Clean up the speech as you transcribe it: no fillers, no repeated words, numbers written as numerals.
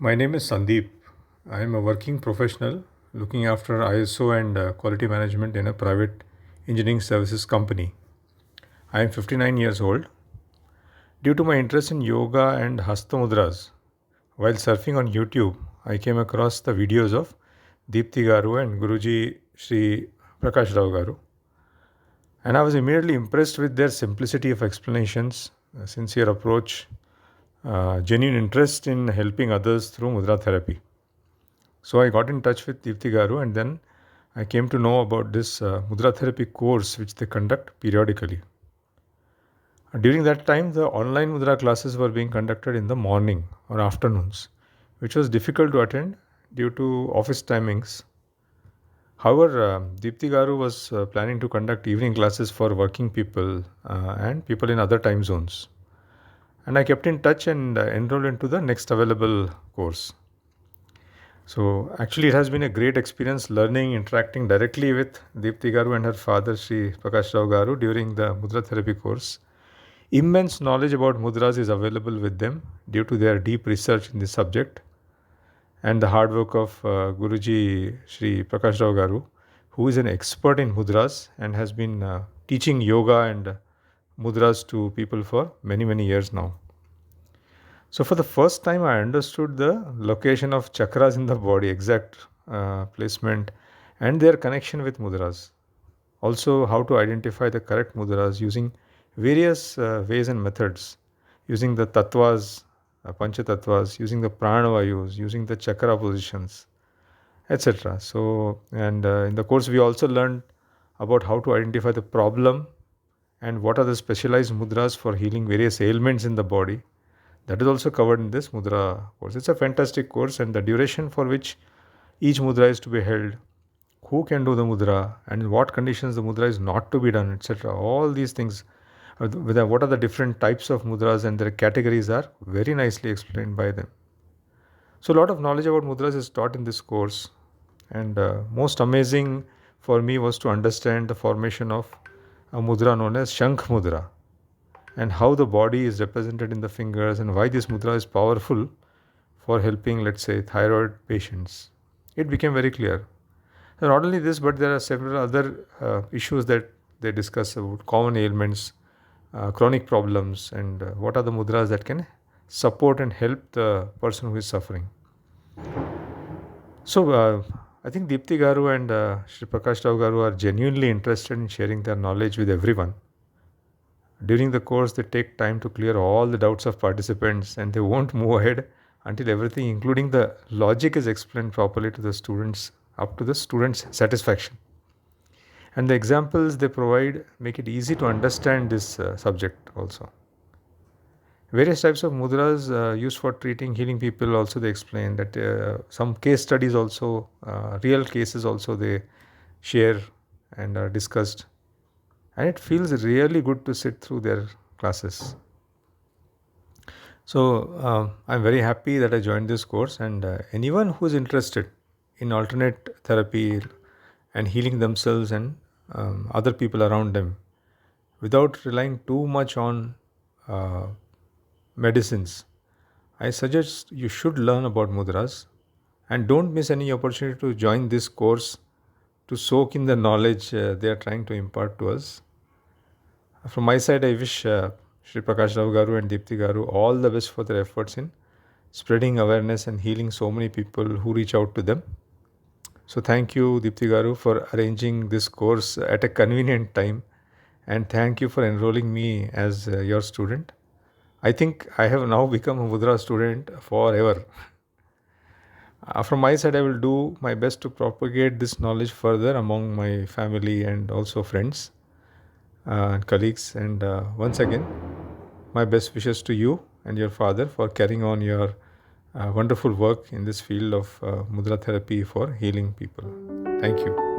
My name is Sandeep. I am a working professional looking after ISO and quality management in a private engineering services company. I am 59 years old. Due to my interest in yoga and Hasta Mudras, while surfing on YouTube, I came across the videos of Deepthi Garu and Guruji Sri Prakash Rao Garu. And I was immediately impressed with their simplicity of explanations, sincere approach, genuine interest in helping others through Mudra therapy. So I got in touch with Deepthi Garu, and then I came to know about this Mudra Therapy Course which they conduct periodically. During that time, the online Mudra classes were being conducted in the morning or afternoons, which was difficult to attend due to office timings. However, Deepthi Garu was planning to conduct evening classes for working people and people in other time zones. And I kept in touch and enrolled into the next available course. So actually it has been a great experience learning, interacting directly with Deepthi Garu and her father Sri Prakash Rao Garu during the Mudra Therapy course. Immense knowledge about mudras is available with them due to their deep research in this subject and the hard work of Guruji Sri Prakash Rao Garu, who is an expert in mudras and has been teaching yoga and mudras to people for many years now. So for the first time, I understood the location of chakras in the body, exact placement, and their connection with mudras. Also, how to identify the correct mudras using various ways and methods, using the tattvas, pancha tattvas, using the pranavayus, using the chakra positions, etc. So, and in the course, we also learned about how to identify the problem and what are the specialized mudras for healing various ailments in the body. That is also covered in this Mudra course. It's a fantastic course, and the duration for which each mudra is to be held, who can do the mudra, and in what conditions the mudra is not to be done, etc. All these things, what are the different types of mudras and their categories are very nicely explained by them. So a lot of knowledge about mudras is taught in this course, and most amazing for me was to understand the formation of a mudra known as Shankh Mudra, and how the body is represented in the fingers and why this mudra is powerful for helping, let's say, thyroid patients. It became very clear. And not only this, but there are several other issues that they discuss about common ailments, chronic problems, and what are the mudras that can support and help the person who is suffering. So I think Deepthi Garu and Sri Prakash Rao Garu are genuinely interested in sharing their knowledge with everyone. During the course, they take time to clear all the doubts of participants, and they won't move ahead until everything, including the logic, is explained properly to the students, up to the students' satisfaction. And the examples they provide make it easy to understand this subject also. Various types of mudras used for treating, healing people also they explain that some case studies also, real cases also they share and are discussed. And it feels really good to sit through their classes. So I'm very happy that I joined this course, and anyone who is interested in alternate therapy and healing themselves and other people around them without relying too much on medicines, I suggest you should learn about mudras and don't miss any opportunity to join this course to soak in the knowledge they are trying to impart to us. From my side, I wish Sri Prakash Rao Garu and Deepthi Garu all the best for their efforts in spreading awareness and healing so many people who reach out to them. So thank you, Deepthi Garu, for arranging this course at a convenient time, and thank you for enrolling me as your student. I think I have now become a Mudra student forever. From my side, I will do my best to propagate this knowledge further among my family and also friends and colleagues. And once again, my best wishes to you and your father for carrying on your wonderful work in this field of Mudra therapy for healing people. Thank you.